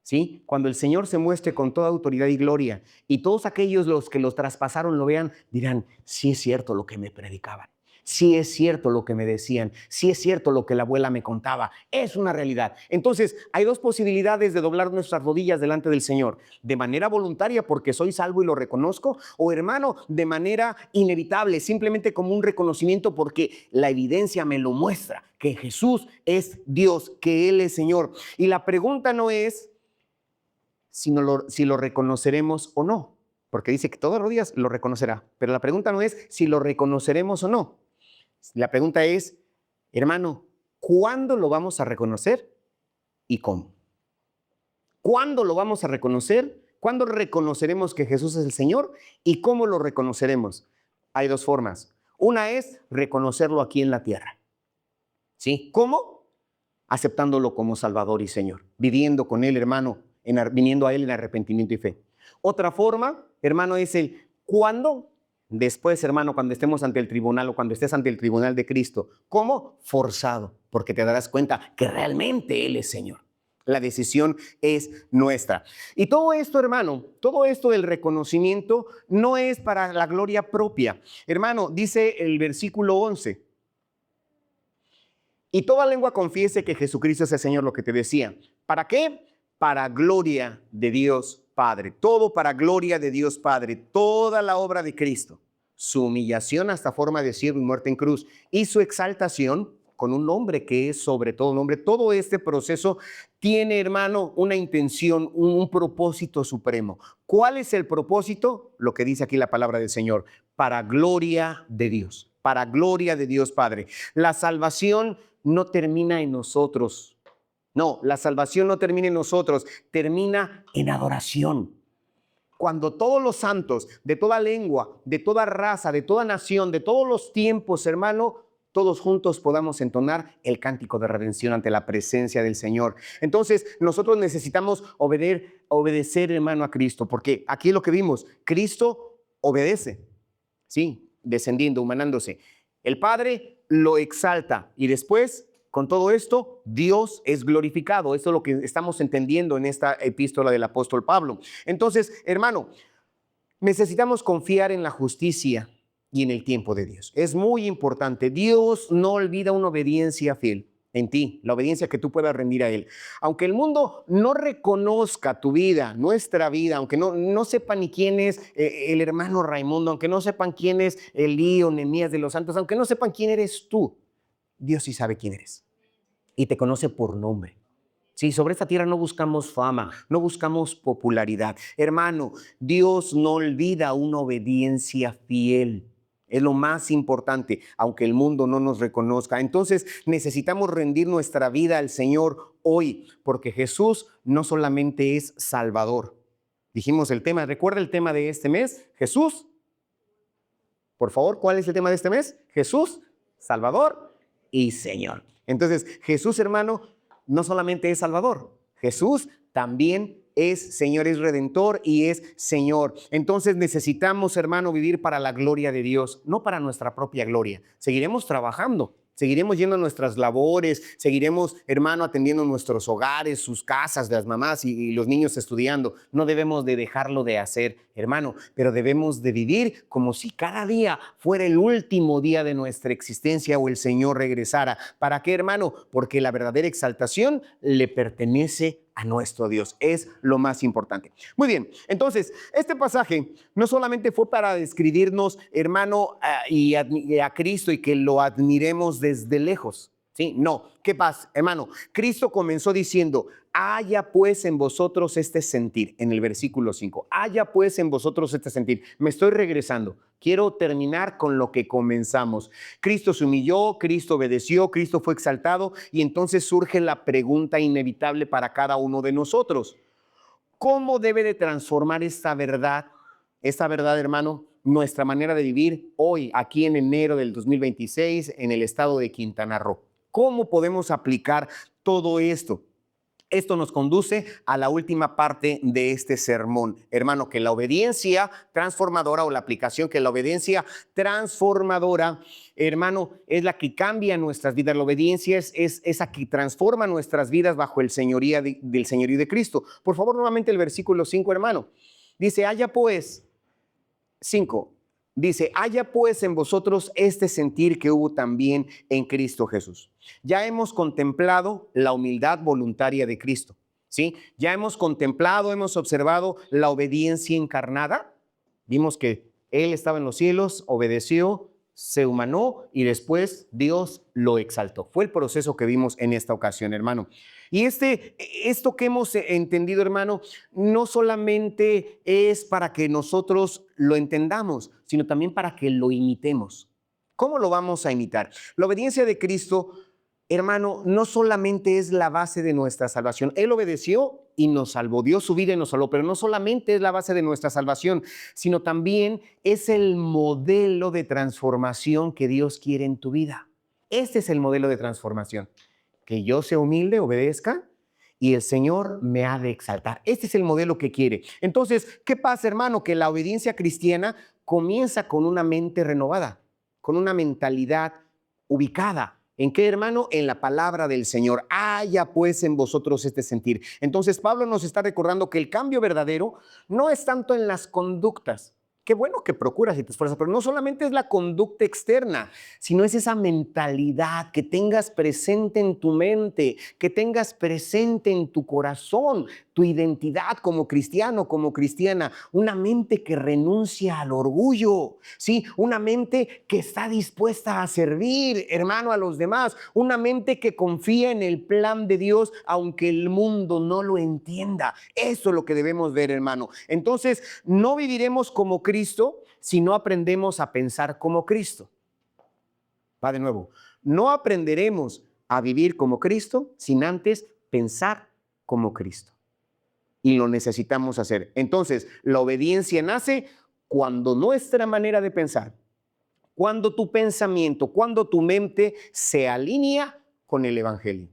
S1: ¿Sí? Cuando el Señor se muestre con toda autoridad y gloria y todos aquellos los que los traspasaron lo vean, dirán, sí es cierto lo que me predicaban, sí es cierto lo que me decían, sí es cierto lo que la abuela me contaba, es una realidad. Entonces, hay dos posibilidades de doblar nuestras rodillas delante del Señor, de manera voluntaria porque soy salvo y lo reconozco, o hermano, de manera inevitable, simplemente como un reconocimiento porque la evidencia me lo muestra, que Jesús es Dios, que Él es Señor. Y la pregunta no es si lo reconoceremos o no, porque dice que todas rodillas lo reconocerá, pero la pregunta no es si lo reconoceremos o no. La pregunta es, hermano, ¿cuándo lo vamos a reconocer y cómo? ¿Cuándo lo vamos a reconocer? ¿Cuándo reconoceremos que Jesús es el Señor? ¿Y cómo lo reconoceremos? Hay dos formas. Una es reconocerlo aquí en la tierra. ¿Sí? ¿Cómo? Aceptándolo como Salvador y Señor, viviendo con Él, hermano, viniendo a Él en arrepentimiento y fe. Otra forma, hermano, es el ¿cuándo? Después, hermano, cuando estemos ante el tribunal o cuando estés ante el tribunal de Cristo. ¿Cómo? Forzado, porque te darás cuenta que realmente Él es Señor. La decisión es nuestra. Y todo esto, hermano, todo esto del reconocimiento no es para la gloria propia. Hermano, dice el versículo 11. Y toda lengua confiese que Jesucristo es el Señor, lo que te decía. ¿Para qué? Para gloria de Dios Padre. Todo para gloria de Dios Padre. Toda la obra de Cristo. Su humillación hasta forma de siervo y muerte en cruz. Y su exaltación con un nombre que es sobre todo nombre. Todo este proceso tiene, hermano, una intención, un propósito supremo. ¿Cuál es el propósito? Lo que dice aquí la palabra del Señor. Para gloria de Dios. Para gloria de Dios Padre. La salvación no termina en nosotros. No, la salvación no termina en nosotros, termina en adoración. Cuando todos los santos, de toda lengua, de toda raza, de toda nación, de todos los tiempos, hermano, todos juntos podamos entonar el cántico de redención ante la presencia del Señor. Entonces, nosotros necesitamos obedecer, hermano, a Cristo, porque aquí lo que vimos, Cristo obedece, ¿sí? Descendiendo, humanándose. El Padre lo exalta y después, con todo esto, Dios es glorificado. Esto es lo que estamos entendiendo en esta epístola del apóstol Pablo. Entonces, hermano, necesitamos confiar en la justicia y en el tiempo de Dios. Es muy importante. Dios no olvida una obediencia fiel en ti, la obediencia que tú puedas rendir a Él. Aunque el mundo no reconozca tu vida, nuestra vida, aunque no sepa ni quién es el hermano Raimundo, aunque no sepan quién es Elí o Nehemías de los santos, aunque no sepan quién eres tú, Dios sí sabe quién eres y te conoce por nombre. Sí, sobre esta tierra no buscamos fama, no buscamos popularidad. Hermano, Dios no olvida una obediencia fiel. Es lo más importante, aunque el mundo no nos reconozca. Entonces necesitamos rendir nuestra vida al Señor hoy, porque Jesús no solamente es Salvador. Dijimos el tema, ¿recuerda el tema de este mes? Jesús. Por favor, ¿cuál es el tema de este mes? Jesús, Salvador y Señor. Entonces, Jesús, hermano, no solamente es Salvador, Jesús también es Señor, es Redentor y es Señor. Entonces necesitamos, hermano, vivir para la gloria de Dios, no para nuestra propia gloria. Seguiremos trabajando, seguiremos yendo a nuestras labores, seguiremos, hermano, atendiendo nuestros hogares, sus casas, las mamás y los niños estudiando. No debemos de dejarlo de hacer, hermano, pero debemos de vivir como si cada día fuera el último día de nuestra existencia o el Señor regresara. ¿Para qué, hermano? Porque la verdadera exaltación le pertenece a nuestro Dios. Es lo más importante. Muy bien, entonces, este pasaje no solamente fue para describirnos, hermano, y a Cristo y que lo admiremos desde lejos. Sí, no, ¿qué pasa, hermano? Cristo comenzó diciendo, haya pues en vosotros este sentir, en el versículo 5, haya pues en vosotros este sentir. Me estoy regresando, quiero terminar con lo que comenzamos. Cristo se humilló, Cristo obedeció, Cristo fue exaltado y entonces surge la pregunta inevitable para cada uno de nosotros. ¿Cómo debe de transformar esta verdad, hermano, nuestra manera de vivir hoy, aquí en enero del 2026, en el estado de Quintana Roo? ¿Cómo podemos aplicar todo esto? Esto nos conduce a la última parte de este sermón. Hermano, que la obediencia transformadora o la aplicación que la obediencia transformadora, hermano, es la que cambia nuestras vidas. La obediencia es esa que transforma nuestras vidas bajo el señorío del señorío de Cristo. Por favor, nuevamente el versículo 5, hermano. Dice, haya pues, 5. Dice, haya pues en vosotros este sentir que hubo también en Cristo Jesús. Ya hemos contemplado la humildad voluntaria de Cristo, ¿sí? Ya hemos contemplado, hemos observado la obediencia encarnada. Vimos que Él estaba en los cielos, obedeció, se humanó y después Dios lo exaltó. Fue el proceso que vimos en esta ocasión, hermano. Y esto que hemos entendido, hermano, no solamente es para que nosotros lo entendamos, sino también para que lo imitemos. ¿Cómo lo vamos a imitar? La obediencia de Cristo, hermano, no solamente es la base de nuestra salvación. Él obedeció y nos salvó, dio su vida y nos salvó, pero no solamente es la base de nuestra salvación, sino también es el modelo de transformación que Dios quiere en tu vida. Este es el modelo de transformación. Que yo sea humilde, obedezca, y el Señor me ha de exaltar. Este es el modelo que quiere. Entonces, ¿qué pasa, hermano? Que la obediencia cristiana comienza con una mente renovada, con una mentalidad ubicada. ¿En qué, hermano? En la palabra del Señor. Haya pues en vosotros este sentir. Entonces, Pablo nos está recordando que el cambio verdadero no es tanto en las conductas. Qué bueno que procuras y te esfuerzas, pero no solamente es la conducta externa, sino es esa mentalidad que tengas presente en tu mente, que tengas presente en tu corazón, tu identidad como cristiano, como cristiana, una mente que renuncia al orgullo, ¿sí? Una mente que está dispuesta a servir, hermano, a los demás, una mente que confía en el plan de Dios, aunque el mundo no lo entienda. Eso es lo que debemos ver, hermano. Entonces, no viviremos como Cristo si no aprendemos a pensar como Cristo. Va de nuevo. No aprenderemos a vivir como Cristo sin antes pensar como Cristo. Y lo necesitamos hacer. Entonces, la obediencia nace cuando nuestra manera de pensar, cuando tu pensamiento, cuando tu mente se alinea con el Evangelio.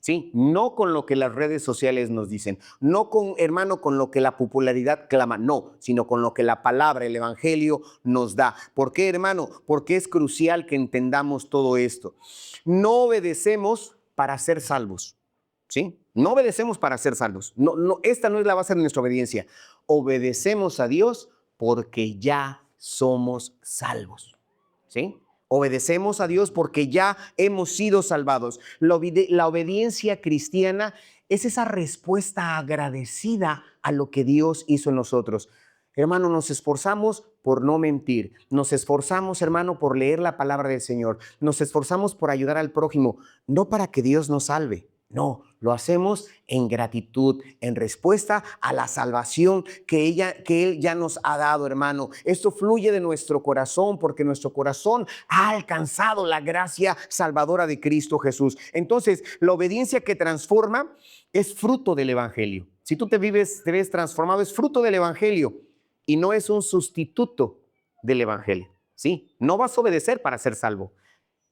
S1: ¿Sí? No con lo que las redes sociales nos dicen, no con, hermano, con lo que la popularidad clama, no, sino con lo que la palabra, el Evangelio nos da. ¿Por qué, hermano? Porque es crucial que entendamos todo esto. No obedecemos para ser salvos, ¿sí? No obedecemos para ser salvos. No, esta no es la base de nuestra obediencia. Obedecemos a Dios porque ya somos salvos, ¿sí? Obedecemos a Dios porque ya hemos sido salvados. La obediencia cristiana es esa respuesta agradecida a lo que Dios hizo en nosotros. Hermano, nos esforzamos por no mentir. Nos esforzamos, hermano, por leer la palabra del Señor. Nos esforzamos por ayudar al prójimo, no para que Dios nos salve. No, lo hacemos en gratitud, en respuesta a la salvación que Él ya nos ha dado, hermano. Esto fluye de nuestro corazón porque nuestro corazón ha alcanzado la gracia salvadora de Cristo Jesús. Entonces, la obediencia que transforma es fruto del Evangelio. Si tú te ves transformado, es fruto del Evangelio y no es un sustituto del Evangelio. ¿Sí? No vas a obedecer para ser salvo.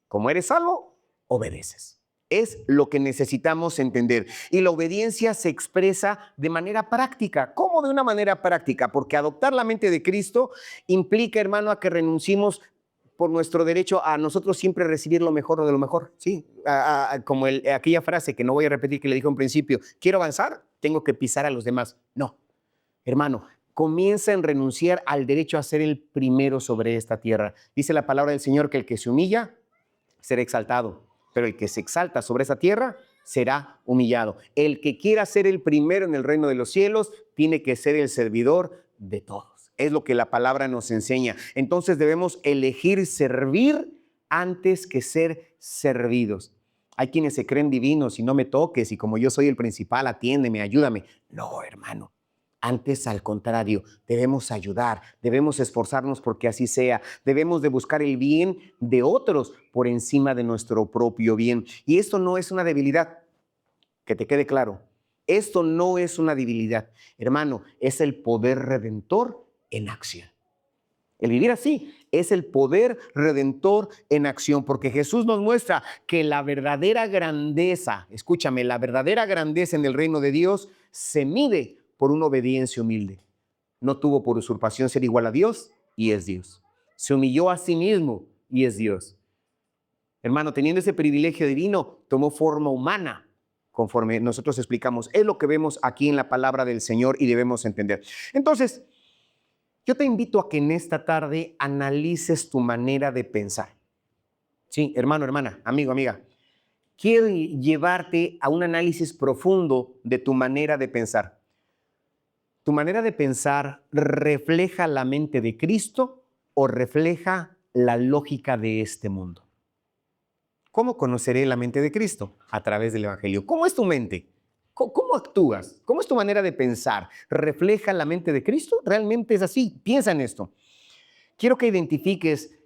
S1: Como eres salvo, obedeces. Es lo que necesitamos entender. Y la obediencia se expresa de manera práctica. ¿Cómo de una manera práctica? Porque adoptar la mente de Cristo implica, hermano, a que renunciemos por nuestro derecho a nosotros siempre recibir lo mejor de lo mejor. ¿Sí? Como aquella frase que no voy a repetir que le dijo en principio, quiero avanzar, tengo que pisar a los demás. No, hermano, comienza en renunciar al derecho a ser el primero sobre esta tierra. Dice la palabra del Señor que el que se humilla será exaltado, pero el que se exalta sobre esa tierra será humillado. El que quiera ser el primero en el reino de los cielos tiene que ser el servidor de todos. Es lo que la palabra nos enseña. Entonces debemos elegir servir antes que ser servidos. Hay quienes se creen divinos y no me toques y como yo soy el principal, atiéndeme, ayúdame. No, hermano. Antes, al contrario, debemos ayudar, debemos esforzarnos porque así sea. Debemos de buscar el bien de otros por encima de nuestro propio bien. Y esto no es una debilidad, que te quede claro. Esto no es una debilidad, hermano, es el poder redentor en acción. El vivir así es el poder redentor en acción, porque Jesús nos muestra que la verdadera grandeza, escúchame, la verdadera grandeza en el reino de Dios se mide por una obediencia humilde. No tuvo por usurpación ser igual a Dios y es Dios. Se humilló a sí mismo y es Dios. Hermano, teniendo ese privilegio divino, tomó forma humana, conforme nosotros explicamos. Es lo que vemos aquí en la palabra del Señor y debemos entender. Entonces, yo te invito a que en esta tarde analices tu manera de pensar. Sí, hermano, hermana, amigo, amiga. Quiero llevarte a un análisis profundo de tu manera de pensar. ¿Tu manera de pensar refleja la mente de Cristo o refleja la lógica de este mundo? ¿Cómo conoceré la mente de Cristo? A través del Evangelio. ¿Cómo es tu mente? ¿Cómo actúas? ¿Cómo es tu manera de pensar? ¿Refleja la mente de Cristo? ¿Realmente es así? Piensa en esto. Quiero que identifiques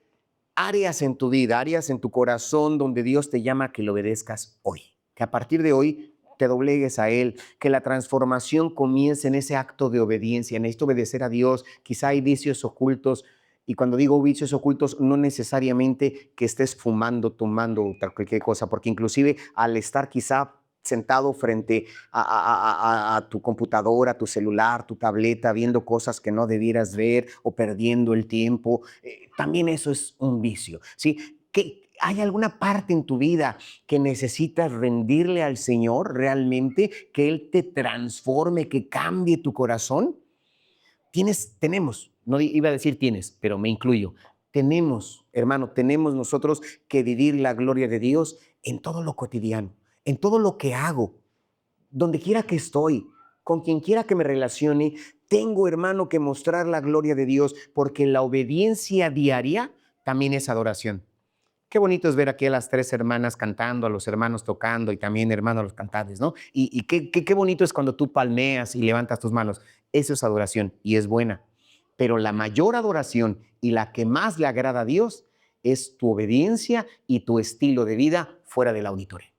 S1: áreas en tu vida, áreas en tu corazón donde Dios te llama a que le obedezcas hoy. Que a partir de hoy te doblegues a Él, que la transformación comience en ese acto de obediencia. Necesito obedecer a Dios. Quizá hay vicios ocultos. Y cuando digo vicios ocultos, no necesariamente que estés fumando, tomando o cualquier cosa, porque inclusive al estar quizá sentado frente a tu computadora, a tu celular, tu tableta, viendo cosas que no debieras ver o perdiendo el tiempo, también eso es un vicio, ¿sí? Que ¿hay alguna parte en tu vida que necesitas rendirle al Señor realmente, que Él te transforme, que cambie tu corazón? Tenemos, no iba a decir tienes, pero me incluyo. Tenemos, hermano, tenemos nosotros que vivir la gloria de Dios en todo lo cotidiano, en todo lo que hago, donde quiera que estoy, con quien quiera que me relacione. Tengo, hermano, que mostrar la gloria de Dios, porque la obediencia diaria también es adoración. Qué bonito es ver aquí a las tres hermanas cantando, a los hermanos tocando y también, hermanos, a los cantantes, ¿no? Y qué bonito es cuando tú palmeas y levantas tus manos. Eso es adoración y es buena. Pero la mayor adoración y la que más le agrada a Dios es tu obediencia y tu estilo de vida fuera del auditorio.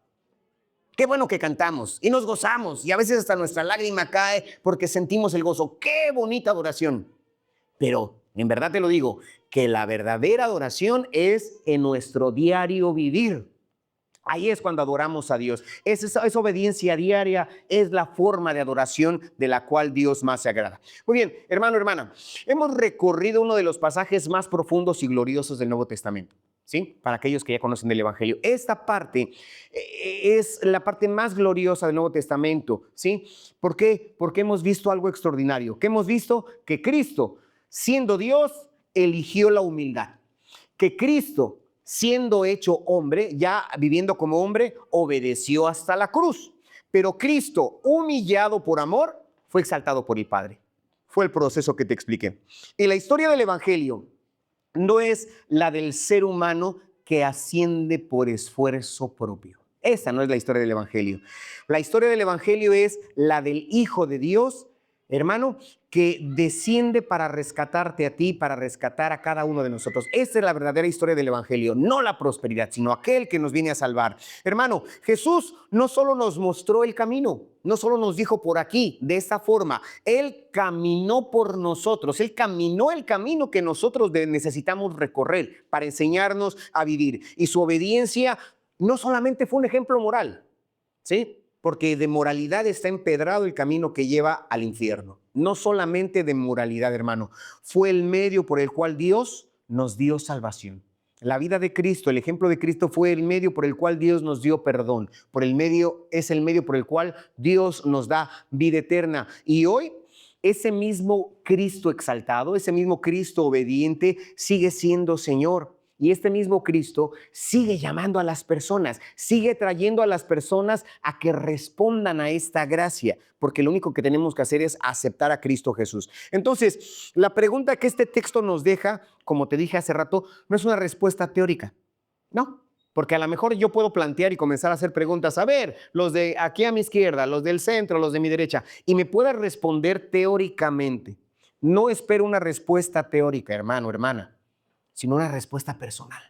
S1: Qué bueno que cantamos y nos gozamos y a veces hasta nuestra lágrima cae porque sentimos el gozo. ¡Qué bonita adoración! Pero en verdad te lo digo, que la verdadera adoración es en nuestro diario vivir. Ahí es cuando adoramos a Dios. Esa obediencia diaria, es la forma de adoración de la cual Dios más se agrada. Muy bien, hermano, hermana, hemos recorrido uno de los pasajes más profundos y gloriosos del Nuevo Testamento. ¿Sí? Para aquellos que ya conocen el Evangelio. Esta parte es la parte más gloriosa del Nuevo Testamento. ¿Sí? ¿Por qué? Porque hemos visto algo extraordinario. ¿Qué hemos visto? Que Cristo, siendo Dios, eligió la humildad. Que Cristo, siendo hecho hombre, ya viviendo como hombre, obedeció hasta la cruz. Pero Cristo, humillado por amor, fue exaltado por el Padre. Fue el proceso que te expliqué. Y la historia del Evangelio no es la del ser humano que asciende por esfuerzo propio. Esa no es la historia del Evangelio. La historia del Evangelio es la del Hijo de Dios, hermano, que desciende para rescatarte a ti, para rescatar a cada uno de nosotros. Esa es la verdadera historia del Evangelio, no la prosperidad, sino aquel que nos viene a salvar. Hermano, Jesús no solo nos mostró el camino, no solo nos dijo por aquí, de esta forma. Él caminó por nosotros, Él caminó el camino que nosotros necesitamos recorrer para enseñarnos a vivir. Y su obediencia no solamente fue un ejemplo moral, ¿sí? Porque de moralidad está empedrado el camino que lleva al infierno. No solamente de moralidad, hermano. Fue el medio por el cual Dios nos dio salvación. La vida de Cristo, el ejemplo de Cristo fue el medio por el cual Dios nos dio perdón. Es el medio por el cual Dios nos da vida eterna. Y hoy ese mismo Cristo exaltado, ese mismo Cristo obediente sigue siendo Señor. Y este mismo Cristo sigue llamando a las personas, sigue trayendo a las personas a que respondan a esta gracia, porque lo único que tenemos que hacer es aceptar a Cristo Jesús. Entonces, la pregunta que este texto nos deja, como te dije hace rato, no es una respuesta teórica, no. Porque a lo mejor yo puedo plantear y comenzar a hacer preguntas, a ver, los de aquí a mi izquierda, los del centro, los de mi derecha, y me pueda responder teóricamente. No espero una respuesta teórica, hermano, hermana, sino una respuesta personal.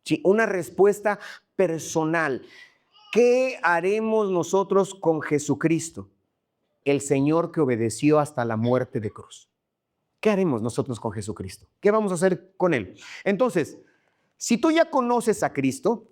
S1: Sí, una respuesta personal. ¿Qué haremos nosotros con Jesucristo, el Señor que obedeció hasta la muerte de cruz? ¿Qué haremos nosotros con Jesucristo? ¿Qué vamos a hacer con Él? Entonces, si tú ya conoces a Cristo,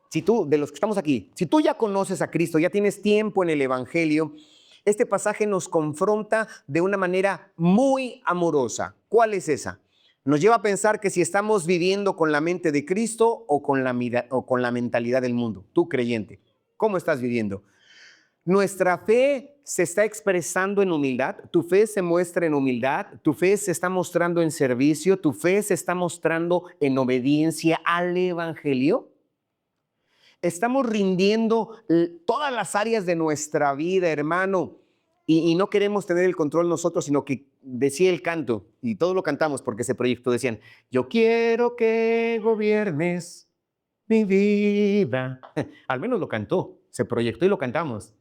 S1: si tú, de los que estamos aquí, si tú ya conoces a Cristo, ya tienes tiempo en el Evangelio, este pasaje nos confronta de una manera muy amorosa. ¿Cuál es esa? Nos lleva a pensar que si estamos viviendo con la mente de Cristo o con la mentalidad del mundo. Tú creyente, ¿cómo estás viviendo? Nuestra fe se está expresando en humildad, tu fe se muestra en humildad, tu fe se está mostrando en servicio, tu fe se está mostrando en obediencia al Evangelio. Estamos rindiendo todas las áreas de nuestra vida, hermano, y no queremos tener el control nosotros, sino que decía el canto, y todos lo cantamos porque ese proyecto decían, yo quiero que gobiernes mi vida. Al menos lo cantó, se proyectó y lo cantamos.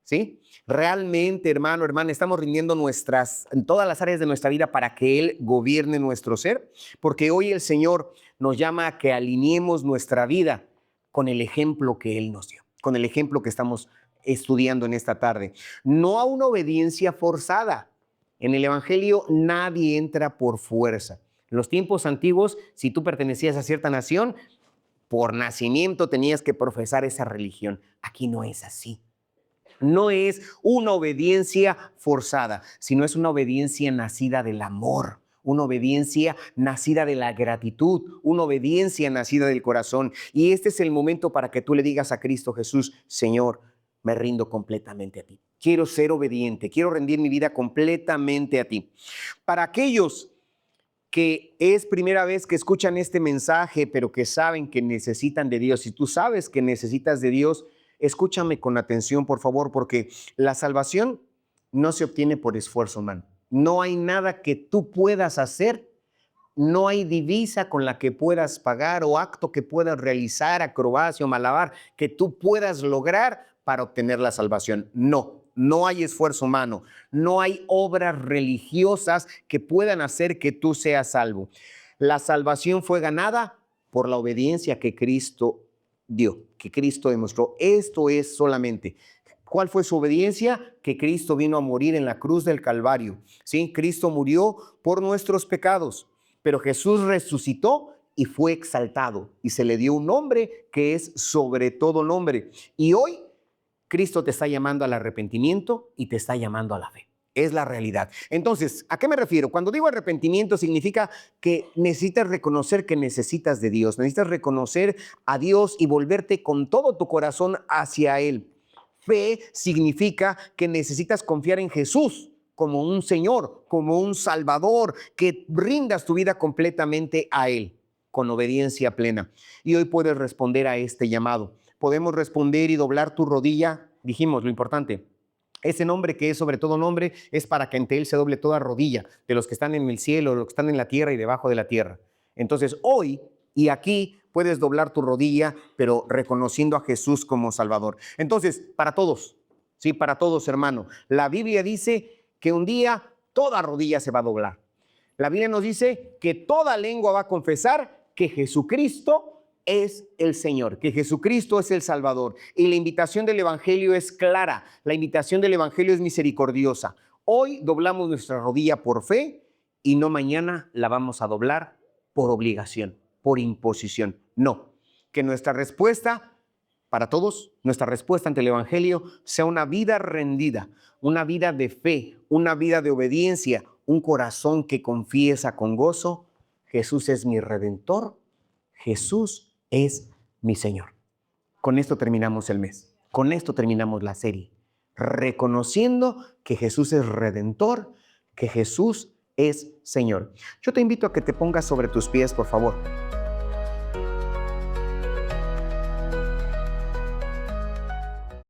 S1: ¿Sí? Realmente, hermano, hermana, estamos rindiendo en todas las áreas de nuestra vida para que Él gobierne nuestro ser, porque hoy el Señor nos llama a que alineemos nuestra vida con el ejemplo que Él nos dio. con el ejemplo que estamos estudiando en esta tarde. No a una obediencia forzada. En el Evangelio nadie entra por fuerza. En los tiempos antiguos, si tú pertenecías a cierta nación, por nacimiento tenías que profesar esa religión. Aquí no es así. No es una obediencia forzada, sino es una obediencia nacida del amor, una obediencia nacida de la gratitud, una obediencia nacida del corazón. Y este es el momento para que tú le digas a Cristo Jesús: Señor, me rindo completamente a ti. Quiero ser obediente, quiero rendir mi vida completamente a ti. Para aquellos que es primera vez que escuchan este mensaje, pero que saben que necesitan de Dios, si tú sabes que necesitas de Dios, escúchame con atención, por favor, porque la salvación no se obtiene por esfuerzo humano. No hay nada que tú puedas hacer, no hay divisa con la que puedas pagar o acto que puedas realizar, acrobacia o malabar, que tú puedas lograr para obtener la salvación. No, no hay esfuerzo humano, no hay obras religiosas que puedan hacer que tú seas salvo. La salvación fue ganada por la obediencia que Cristo dio, que Cristo demostró. Esto es solamente. ¿Cuál fue su obediencia? Que Cristo vino a morir en la cruz del Calvario. ¿Sí? Cristo murió por nuestros pecados, pero Jesús resucitó y fue exaltado y se le dio un nombre que es sobre todo nombre. Y hoy Cristo te está llamando al arrepentimiento y te está llamando a la fe. Es la realidad. Entonces, ¿a qué me refiero? Cuando digo arrepentimiento, significa que necesitas reconocer que necesitas de Dios. Necesitas reconocer a Dios y volverte con todo tu corazón hacia Él. Fe significa que necesitas confiar en Jesús como un Señor, como un Salvador, que rindas tu vida completamente a Él, con obediencia plena. Y hoy puedes responder a este llamado. Podemos responder y doblar tu rodilla. Dijimos lo importante. Ese nombre que es sobre todo nombre es para que ante Él se doble toda rodilla, de los que están en el cielo, los que están en la tierra y debajo de la tierra. Entonces hoy y aquí puedes doblar tu rodilla, pero reconociendo a Jesús como Salvador. Entonces, para todos, sí, para todos, hermano, la Biblia dice que un día toda rodilla se va a doblar. La Biblia nos dice que toda lengua va a confesar que Jesucristo es el Señor, que Jesucristo es el Salvador. Y la invitación del Evangelio es clara, la invitación del Evangelio es misericordiosa. Hoy doblamos nuestra rodilla por fe y no mañana la vamos a doblar por obligación, por imposición. No, que nuestra respuesta para todos, nuestra respuesta ante el Evangelio sea una vida rendida, una vida de fe, una vida de obediencia, un corazón que confiesa con gozo: Jesús es mi Redentor, Jesús es mi Señor. Con esto terminamos el mes, con esto terminamos la serie, reconociendo que Jesús es Redentor, que Jesús es Señor. Yo te invito a que te pongas sobre tus pies, por favor.